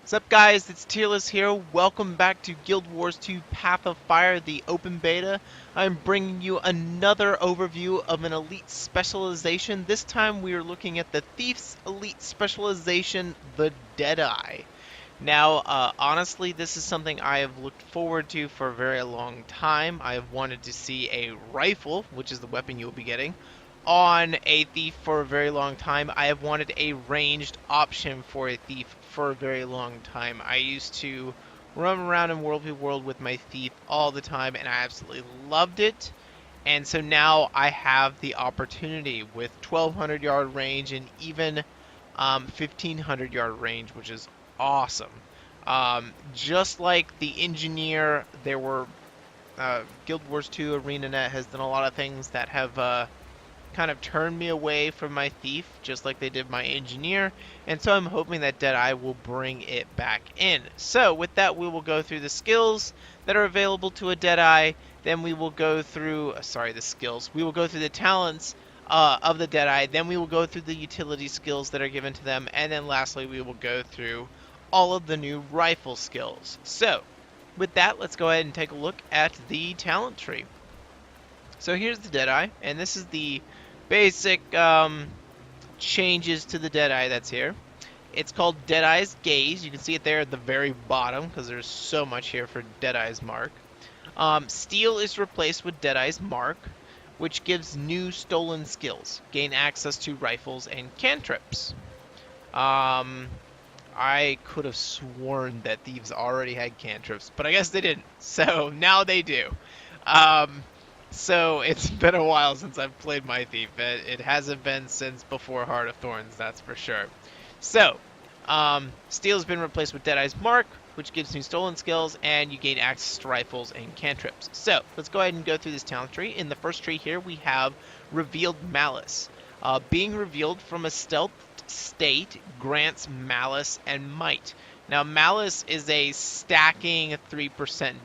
What's up, guys? It's Tearless here. Welcome back to Guild Wars 2 Path of Fire, the open beta. I'm bringing you another overview of an elite specialization. This time we are looking at the Thief's elite specialization, the Deadeye. Now, honestly, this is something I have looked forward to for a very long time. I have wanted to see a rifle, which is the weapon you'll be getting, on a thief for a very long time. I have wanted a ranged option for a thief for a very long time. I used to run around in World v World with my thief all the time, and I absolutely loved it. And so now I have the opportunity with 1200 yard range and even 1500 yard range, which is awesome. Just like the engineer, there were Guild Wars 2 ArenaNet has done a lot of things that have kind of turned me away from my thief, just like they did my engineer, and so I'm hoping that Deadeye will bring it back in. So with that, we will go through the skills that are available to a Deadeye, then we will go through, the skills, we will go through the talents of the Deadeye, then we will go through the utility skills that are given to them, and then lastly we will go through all of the new rifle skills. So with that, let's go ahead and take a look at the talent tree. So here's the Deadeye, and this is the basic changes to the Deadeye that's here. It's called Deadeye's Gaze. You can see it there at the very bottom because there's so much here for Deadeye's Mark. Steel is replaced with Deadeye's Mark, which gives new stolen skills. Gain access to rifles and cantrips. I could have sworn that thieves already had cantrips, but I guess they didn't. So now they do. So it's been a while since I've played my thief. It hasn't been since before Heart of Thorns, that's for sure. So, Steel has been replaced with Deadeye's Mark, which gives new stolen skills, and you gain access to rifles and cantrips. So, let's go ahead and go through this talent tree. In the first tree here, we have Revealed Malice. Being revealed from a stealth state grants Malice and Might. Now, Malice is a stacking 3%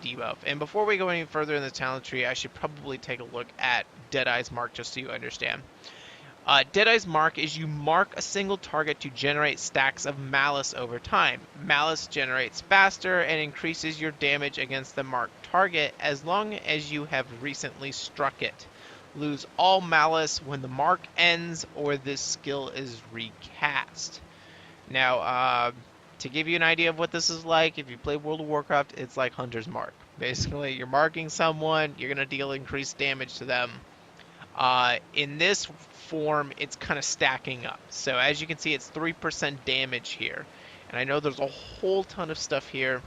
debuff. And before we go any further in the talent tree, I should probably take a look at Deadeye's Mark just so you understand. Deadeye's Mark is you mark a single target to generate stacks of Malice over time. Malice generates faster and increases your damage against the marked target as long as you have recently struck it. Lose all Malice when the mark ends or this skill is recast. Now, to give you an idea of what this is like, if you play World of Warcraft, it's like Hunter's Mark. Basically, you're marking someone, you're going to deal increased damage to them. In this form, it's kind of stacking up. So as you can see, it's 3% damage here. And I know there's a whole ton of stuff here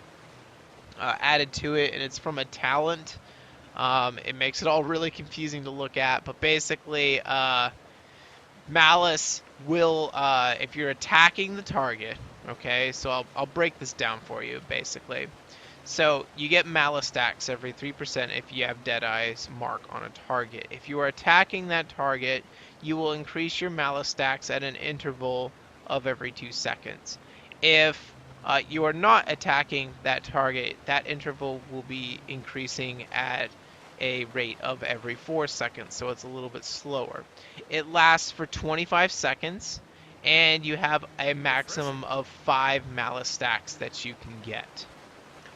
added to it, and it's from a talent. It makes it all really confusing to look at, but basically, Malice will, if you're attacking the target, okay, so I'll break this down for you, basically. So, you get Malice stacks every 3% if you have Deadeye's Mark on a target. If you are attacking that target, you will increase your Malice stacks at an interval of every 2 seconds. If you are not attacking that target, that interval will be increasing at a rate of every 4 seconds, so it's a little bit slower. It lasts for 25 seconds, and you have a maximum of 5 Malice stacks that you can get.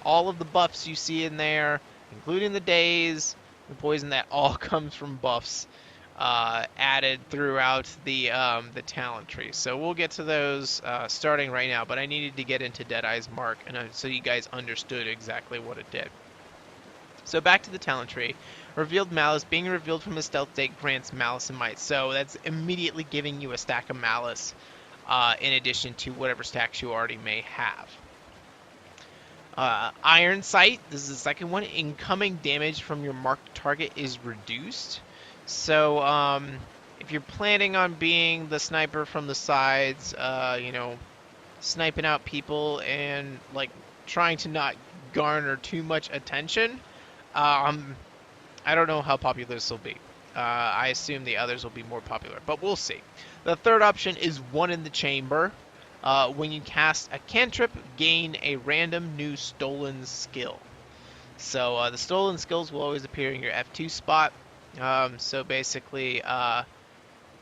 All of the buffs you see in there, including the daze, the poison, that all comes from buffs added throughout the talent tree. So we'll get to those starting right now, but I needed to get into Deadeye's Mark so you guys understood exactly what it did. So back to the talent tree. Revealed Malice. Being revealed from a stealth state grants Malice and Might. So that's immediately giving you a stack of Malice in addition to whatever stacks you already may have. Iron Sight. This is the second one. Incoming damage from your marked target is reduced. So if you're planning on being the sniper from the sides, sniping out people and like trying to not garner too much attention, I don't know how popular this will be. I assume the others will be more popular, but we'll see. The third option is One in the Chamber. When you cast a cantrip, gain a random new stolen skill. So the stolen skills will always appear in your F2 spot. So basically,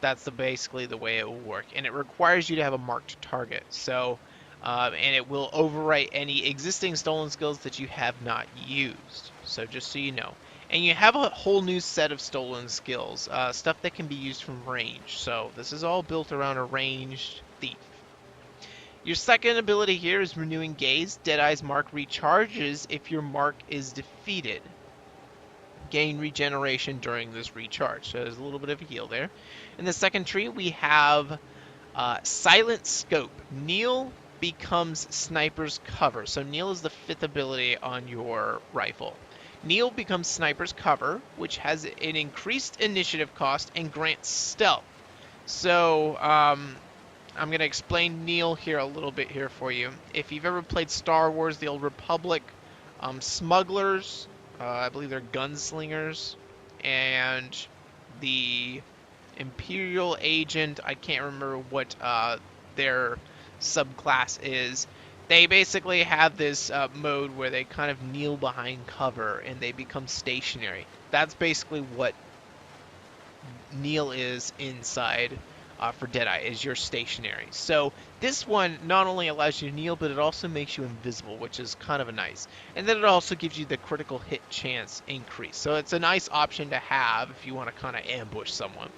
that's basically the way it will work. And it requires you to have a marked target. So and it will overwrite any existing stolen skills that you have not used. So just so you know. And you have a whole new set of stolen skills, stuff that can be used from range. So this is all built around a ranged thief. Your second ability here is Renewing Gaze. Deadeye's mark recharges if your mark is defeated. Gain regeneration during this recharge. So there's a little bit of a heal there. In the second tree, we have Silent Scope. Kneel becomes Sniper's Cover. So Kneel is the fifth ability on your rifle. Kneel becomes Sniper's Cover, which has an increased initiative cost and grants stealth. So I'm going to explain Kneel here a little bit here for you. If you've ever played Star Wars, the Old Republic, smugglers, I believe they're gunslingers, and the Imperial agent, I can't remember what their subclass is. They basically have this mode where they kind of kneel behind cover and they become stationary. That's basically what kneel is inside for Deadeye, is you're stationary. So this one not only allows you to kneel, but it also makes you invisible, which is kind of a nice. And then it also gives you the critical hit chance increase. So it's a nice option to have if you want to kind of ambush someone.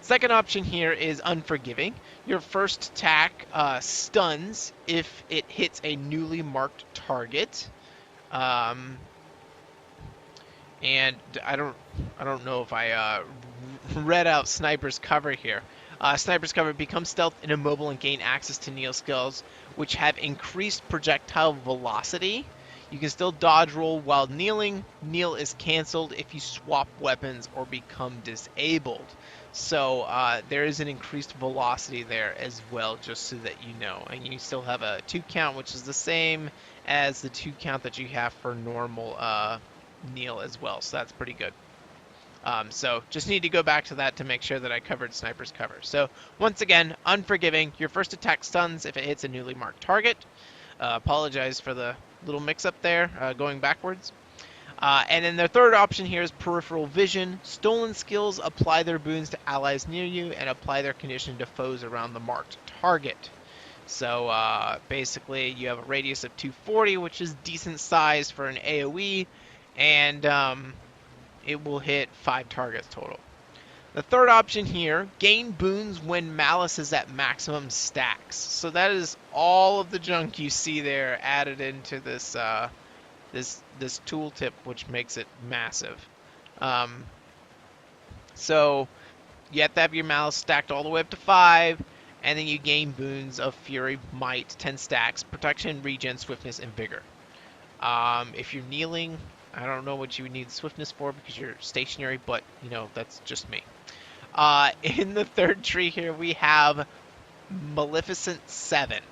Second option here is Unforgiving. Your first attack stuns if it hits a newly marked target. And I don't know if I read out Sniper's Cover here. Sniper's Cover becomes stealth and immobile and gain access to Kneel skills, which have increased projectile velocity. You can still dodge roll while kneeling. Kneel is cancelled if you swap weapons or become disabled. So there is an increased velocity there as well, just so that you know. And you still have a 2 count, which is the same as the 2 count that you have for normal kneel as well. So that's pretty good. So just need to go back to that to make sure that I covered Sniper's Cover. So once again, Unforgiving. Your first attack stuns if it hits a newly marked target. Apologize for the little mix-up there, going backwards. And then the third option here is Peripheral Vision. Stolen skills apply their boons to allies near you and apply their condition to foes around the marked target. So basically you have a radius of 240, which is decent size for an AoE, and it will hit 5 targets total. The third option here, gain boons when Malice is at maximum stacks. So that is all of the junk you see there added into this this tooltip, which makes it massive. So you have to have your Malice stacked all the way up to 5, and then you gain boons of Fury, Might, 10 stacks, Protection, Regen, Swiftness, and Vigor. If you're kneeling, I don't know what you would need Swiftness for because you're stationary, but, you know, that's just me. In the third tree here, we have Maleficent 7.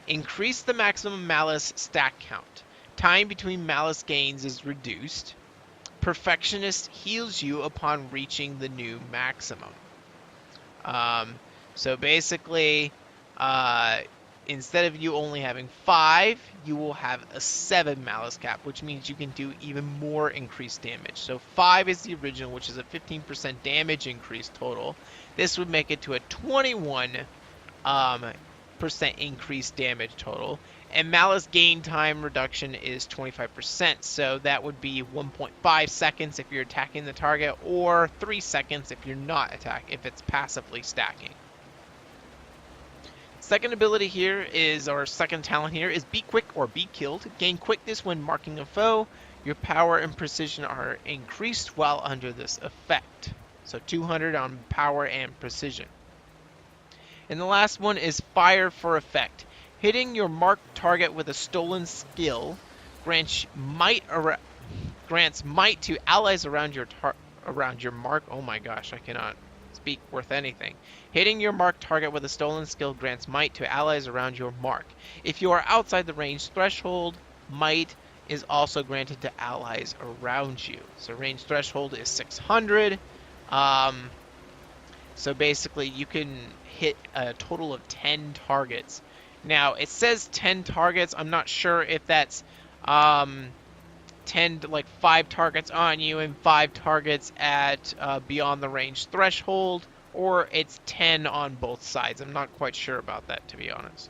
Increase the maximum Malice stack count. Time between Malice gains is reduced. Perfectionist heals you upon reaching the new maximum. So basically, instead of you only having 5, you will have a 7 Malice cap, which means you can do even more increased damage. So 5 is the original, which is a 15% damage increase total. This would make it to a 21% increased damage total. And Malice gain time reduction is 25%, so that would be 1.5 seconds if you're attacking the target, or 3 seconds if you're not attacking, if it's passively stacking. Second ability here is, or second talent here, is Be Quick or Be Killed. Gain quickness when marking a foe. Your power and precision are increased while under this effect. So 200 on power and precision. And the last one is Fire for Effect. Hitting your marked target with a stolen skill grants might to allies around your mark. Oh my gosh, I cannot speak worth anything. Hitting your marked target with a stolen skill grants might to allies around your mark. If you are outside the range threshold, might is also granted to allies around you. So range threshold is 600. So basically you can hit a total of 10 targets. Now it says 10 targets. I'm not sure if that's 10 like 5 targets on you and 5 targets at beyond the range threshold, or it's 10 on both sides. I'm not quite sure about that, to be honest.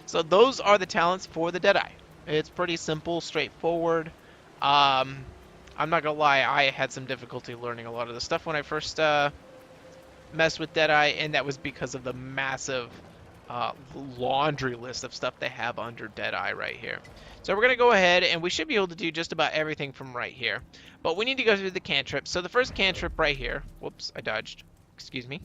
So those are the talents for the Deadeye. It's pretty simple, straightforward. Um, I'm not gonna lie, I had some difficulty learning a lot of the stuff when I first messed with Deadeye, and that was because of the massive laundry list of stuff they have under Deadeye right here. So we're going to go ahead, and we should be able to do just about everything from right here. But we need to go through the cantrips. So the first cantrip right here, whoops, I dodged, excuse me,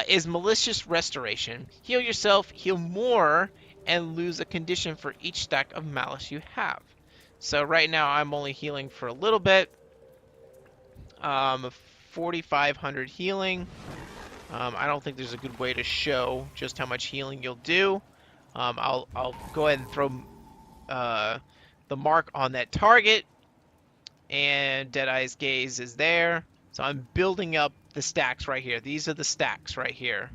is Malicious Restoration. Heal yourself, heal more, and lose a condition for each stack of malice you have. So right now I'm only healing for a little bit. 4,500 healing. I don't think there's a good way to show just how much healing you'll do. I'll go ahead and throw the mark on that target, and Deadeye's Gaze is there. So I'm building up the stacks right here. These are the stacks right here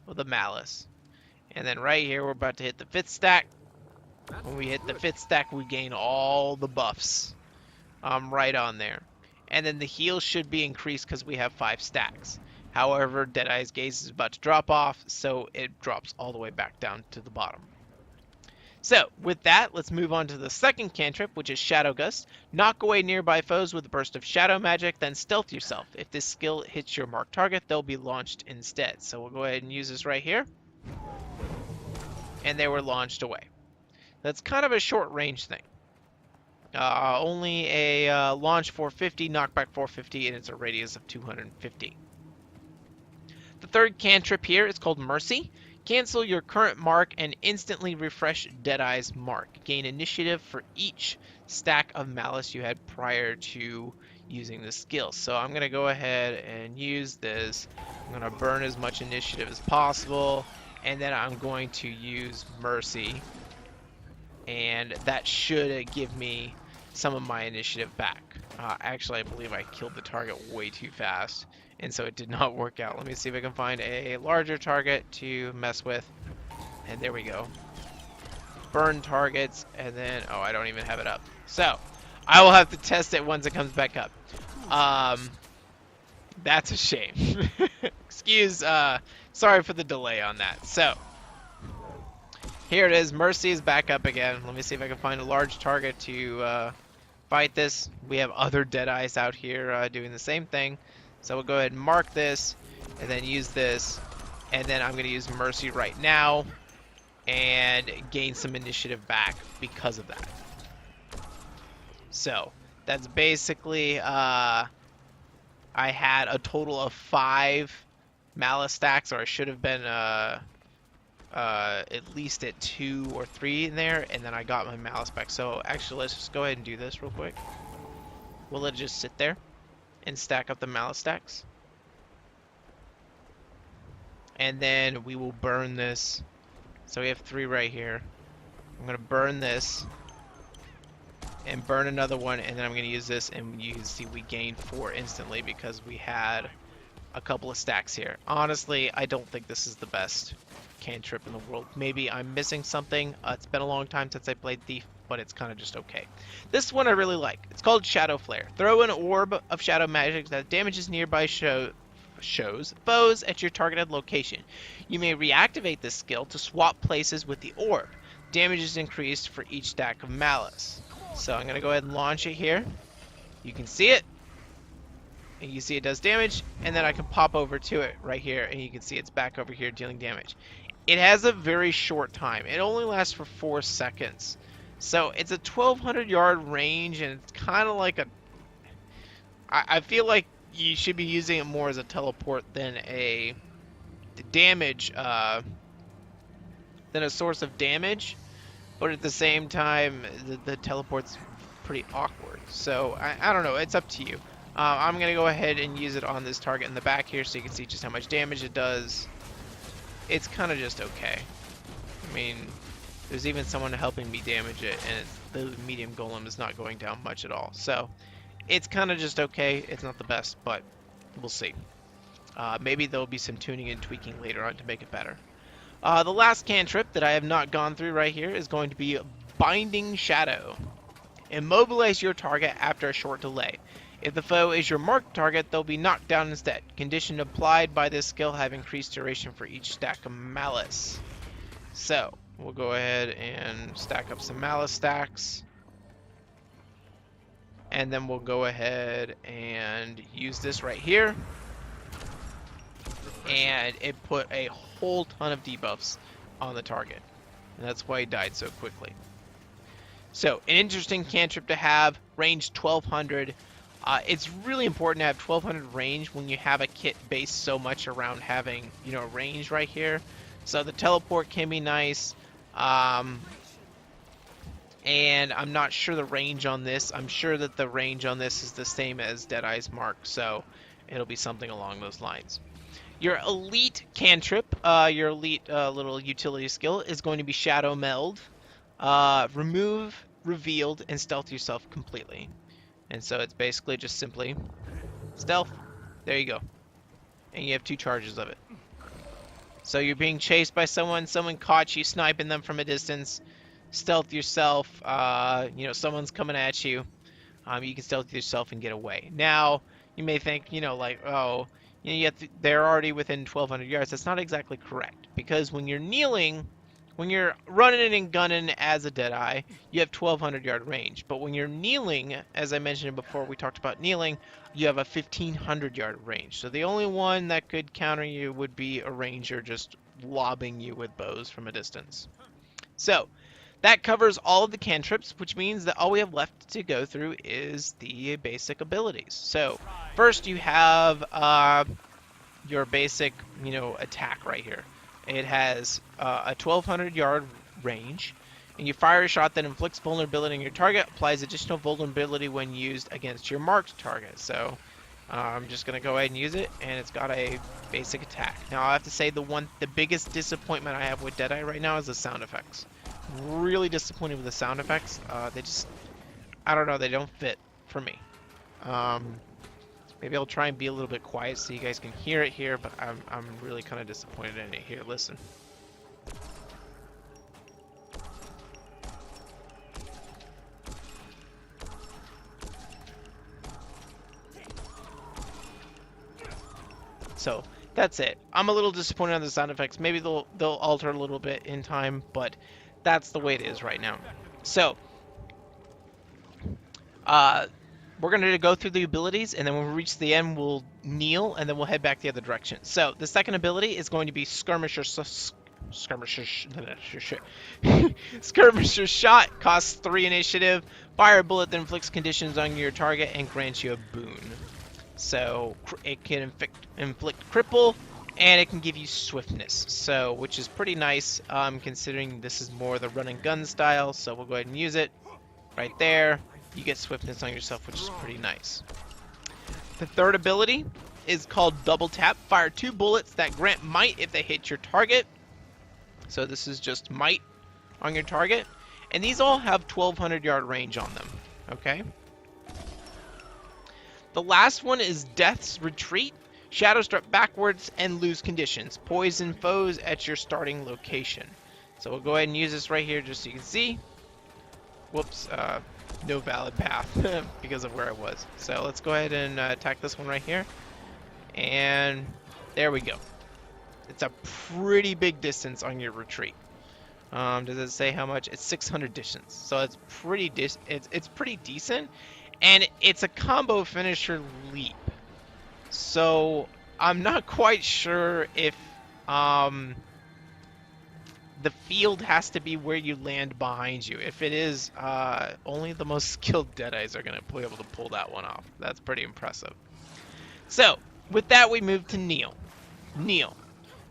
with the malice. And then right here we're about to hit the 5th stack. When we hit the 5th stack, we gain all the buffs right on there. And then the heal should be increased because we have 5 stacks. However, Deadeye's Gaze is about to drop off, so it drops all the way back down to the bottom. So, with that, let's move on to the second cantrip, which is Shadow Gust. Knock away nearby foes with a burst of shadow magic, then stealth yourself. If this skill hits your marked target, they'll be launched instead. So we'll go ahead and use this right here. And they were launched away. That's kind of a short range thing. Only a launch 450, knockback 450, and it's a radius of 250. The third cantrip here is called Mercy. Cancel your current mark and instantly refresh Deadeye's mark. Gain initiative for each stack of malice you had prior to using the skill. So I'm going to go ahead and use this. I'm going to burn as much initiative as possible, and then I'm going to use Mercy, and that should give me some of my initiative back. Actually, I believe I killed the target way too fast, and so it did not work out. Let me see if I can find a larger target to mess with. And there we go. Burn targets, and then, oh, I don't even have it up. So, I will have to test it once it comes back up. That's a shame. Sorry for the delay on that. So, here it is. Mercy is back up again. Let me see if I can find a large target to fight this. We have other Deadeyes out here doing the same thing. So we'll go ahead and mark this, and then use this, and then I'm going to use Mercy right now, and gain some initiative back because of that. So, that's basically, I had a total of 5 malice stacks, or I should have been at least at 2 or 3 in there, and then I got my malice back. So actually, let's just go ahead and do this real quick. We'll let it just sit there and stack up the malice stacks, and then we will burn this. So we have 3 right here. I'm gonna burn this and burn another one, and then I'm gonna use this, and you can see we gained 4 instantly because we had a couple of stacks here. Honestly, I don't think this is the best cantrip in the world. Maybe I'm missing something. It's been a long time since I played Thief, but it's kind of just okay. This one I really like. It's called Shadow Flare. Throw an orb of shadow magic that damages nearby foes at your targeted location. You may reactivate this skill to swap places with the orb. Damage is increased for each stack of malice. So I'm going to go ahead and launch it here. You can see it. And you see it does damage, and then I can pop over to it right here, and you can see it's back over here dealing damage. It has a very short time. It only lasts for 4 seconds. So it's a 1,200 yard range, and it's kind of like a... I feel like you should be using it more as a teleport than a damage, than a source of damage. But at the same time, the teleport's pretty awkward. So I don't know. It's up to you. I'm going to go ahead and use it on this target in the back here so you can see just how much damage it does. It's kind of just okay. I mean, there's even someone helping me damage it, and the medium golem is not going down much at all. So, it's kind of just okay. It's not the best, but we'll see. Maybe there'll be some tuning and tweaking later on to make it better. The last cantrip that I have not gone through right here is going to be Binding Shadow. Immobilize your target after a short delay. If the foe is your marked target, they'll be knocked down instead. Condition applied by this skill have increased duration for each stack of malice. So we'll go ahead and stack up some malice stacks. And then we'll go ahead and use this right here. And it put a whole ton of debuffs on the target. And that's why he died so quickly. So, an interesting cantrip to have, range 1200. It's really important to have 1200 range when you have a kit based so much around having, range right here. So the teleport can be nice. And I'm not sure the range on this. I'm sure that the range on this is the same as Deadeye's mark, so it'll be something along those lines. Your elite cantrip, your elite little utility skill is going to be Shadow Meld. Remove, revealed, and stealth yourself completely. And so it's basically just simply stealth. There you go. And you have 2 charges of it. So you're being chased by someone caught you sniping them from a distance. Stealth yourself, someone's coming at you. You can stealth yourself and get away. Now, you may think, they're already within 1,200 yards. That's not exactly correct, because when you're kneeling, when you're running and gunning as a Deadeye, you have 1,200 yard range. But when you're kneeling, as I mentioned before, we talked about kneeling, you have a 1,500 yard range. So the only one that could counter you would be a ranger just lobbing you with bows from a distance. So that covers all of the cantrips, which means that all we have left to go through is the basic abilities. So first you have your basic, attack right here. It has a 1,200 yard range, and you fire a shot that inflicts vulnerability on your target, applies additional vulnerability when used against your marked target. So I'm just going to go ahead and use it, and it's got a basic attack. Now I have to say the biggest disappointment I have with Deadeye right now is the sound effects. Really disappointed with the sound effects. They just, I don't know, they don't fit for me. Maybe I'll try and be a little bit quiet so you guys can hear it here, but I'm really kind of disappointed in it here. Listen. So that's it. I'm a little disappointed on the sound effects. Maybe they'll alter a little bit in time, but that's the way it is right now. So we're going to go through the abilities, and then when we reach the end, we'll kneel, and then we'll head back the other direction. So the second ability is going to be Skirmisher Shot. Costs 3 initiative. Fire a bullet that inflicts conditions on your target and grants you a boon. So it can inflict cripple, and it can give you swiftness, so which is pretty nice, considering this is more the run and gun style. So we'll go ahead and use it right there. You get swiftness on yourself, which is pretty nice. The third ability is called Double Tap. Fire 2 bullets that grant might if they hit your target. So this is just might on your target, and these all have 1,200 yard range on them. Okay. The last one is Death's Retreat. Shadow step backwards and lose conditions. Poison foes at your starting location. So we'll go ahead and use this right here just so you can see. Whoops, no valid path because of where I was. So let's go ahead and attack this one right here. And there we go. It's a pretty big distance on your retreat. Does it say how much? It's 600 distance. So it's pretty it's pretty decent. And it's a combo finisher leap. So I'm not quite sure if the field has to be where you land behind you. If it is, only the most skilled Deadeyes are going to be able to pull that one off. That's pretty impressive. So with that, we move to Kneel. Kneel.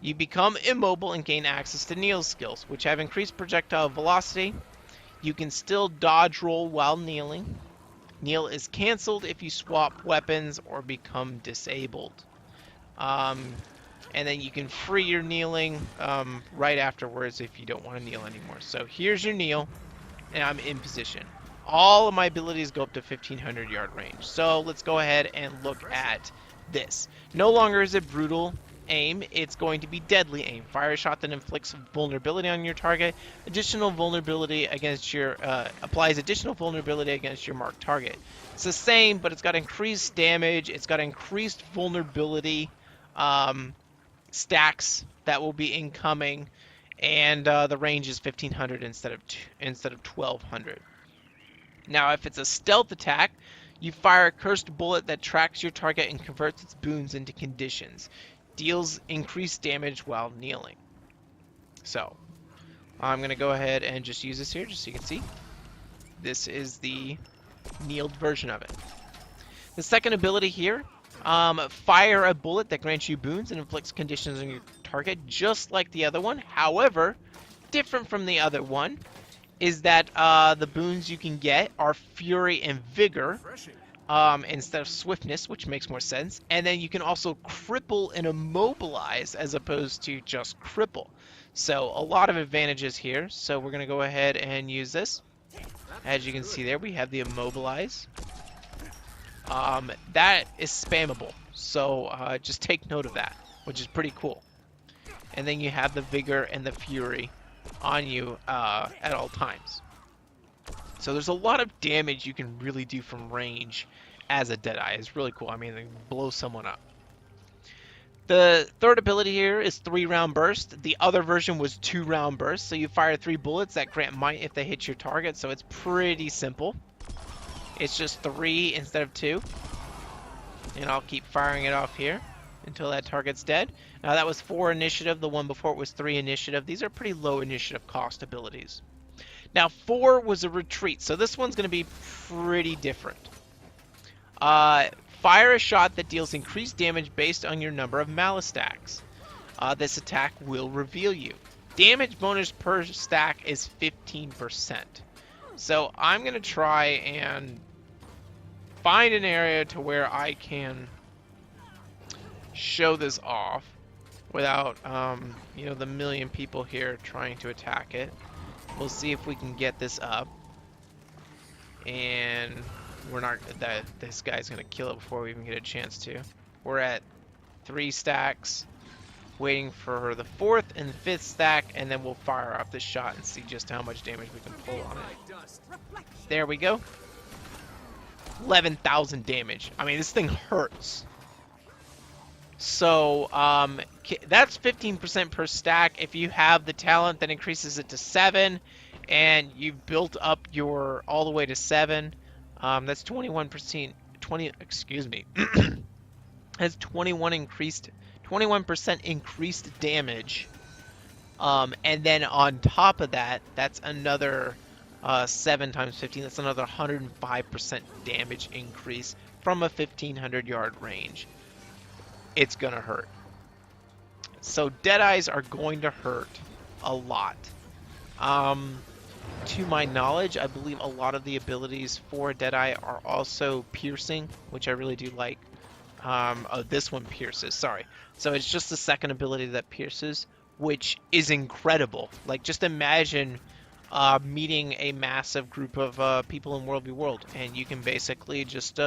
You become immobile and gain access to Kneel's skills, which have increased projectile velocity. You can still dodge roll while kneeling. Kneel is cancelled if you swap weapons or become disabled. And then you can free your kneeling right afterwards if you don't want to kneel anymore. So here's your kneel, and I'm in position. All of my abilities go up to 1,500 yard range. So let's go ahead and look at this. No longer is it brutal aim, it's going to be deadly aim. Fire a shot that inflicts vulnerability on your target. Additional vulnerability against your applies additional vulnerability against your marked target. It's the same, but it's got increased damage. It's got increased vulnerability stacks that will be incoming, and the range is 1500 instead of 1200. Now, if it's a stealth attack, you fire a cursed bullet that tracks your target and converts its boons into conditions. Deals increased damage while kneeling. So, I'm going to go ahead and just use this here just so you can see. This is the kneeled version of it. The second ability here, fire a bullet that grants you boons and inflicts conditions on your target, just like the other one. However, different from the other one is that the boons you can get are Fury and Vigor instead of Swiftness, which makes more sense. And then you can also cripple and immobilize as opposed to just cripple. So a lot of advantages here. So we're going to go ahead and use this. As you can see there, we have the immobilize. That is spammable, so just take note of that, which is pretty cool. And then you have the Vigor and the Fury on you at all times. So there's a lot of damage you can really do from range as a Deadeye. It's really cool. I mean, they blow someone up. The third ability here is 3-round burst. The other version was 2-round burst. So you fire 3 bullets that grant might if they hit your target. So it's pretty simple. It's just 3 instead of 2. And I'll keep firing it off here until that target's dead. Now that was 4 initiative. The one before it was 3 initiative. These are pretty low initiative cost abilities. Now 4 was a retreat. So this one's going to be pretty different. Fire a shot that deals increased damage based on your number of malice stacks. This attack will reveal you. Damage bonus per stack is 15%. So I'm going to try and find an area to where I can show this off without, you know, the million people here trying to attack it. We'll see if we can get this up. And we're not, this guy's going to kill it before we even get a chance to. We're at 3 stacks, waiting for the 4th and 5th stack, and then we'll fire off this shot and see just how much damage we can pull on it. There we go. 11,000 damage. I mean, this thing hurts. So, that's 15% per stack. If you have the talent, that increases it to 7, and you've built up your all the way to 7. That's 21%. Excuse me. Has 21% increased damage. And then on top of that, that's another 7 times 15. That's another 105% damage increase from a 1,500 yard range. It's gonna hurt. So Deadeyes are going to hurt a lot. To my knowledge, I believe a lot of the abilities for Deadeye are also piercing, which I really do like. Oh, this one pierces, sorry. So it's just the second ability that pierces, which is incredible. Like, just imagine meeting a massive group of people in World v. World, and you can basically just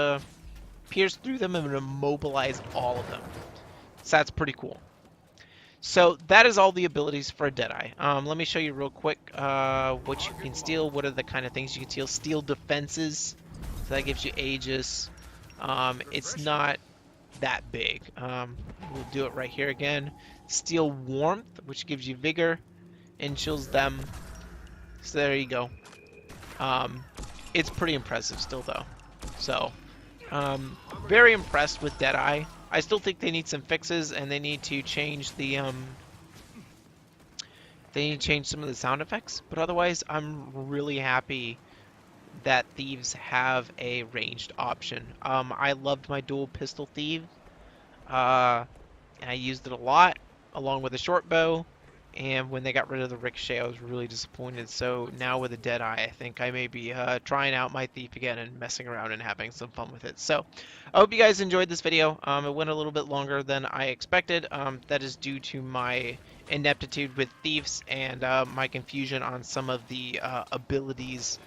pierce through them and immobilize all of them. So that's pretty cool. So that is all the abilities for Deadeye. Let me show you real quick what you can steal. What are the kind of things you can steal? Steal defenses. So that gives you Aegis. It's not that big. We'll do it right here again. Steal warmth, which gives you vigor and chills them. So there you go. It's pretty impressive still though. So very impressed with Deadeye. I still think they need some fixes, and they need to change the some of the sound effects. But otherwise, I'm really happy that Thieves have a ranged option. I loved my dual pistol Thief, and I used it a lot along with a short bow. And when they got rid of the Ricochet, I was really disappointed. So now with a Deadeye, I think I may be trying out my Thief again and messing around and having some fun with it. So I hope you guys enjoyed this video. It went a little bit longer than I expected. That is due to my ineptitude with Thieves and my confusion on some of the abilities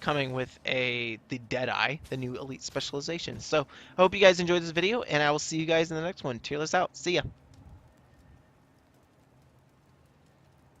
coming with the Deadeye, the new elite specialization. So I hope you guys enjoyed this video, and I will see you guys in the next one. Tearless out. See ya.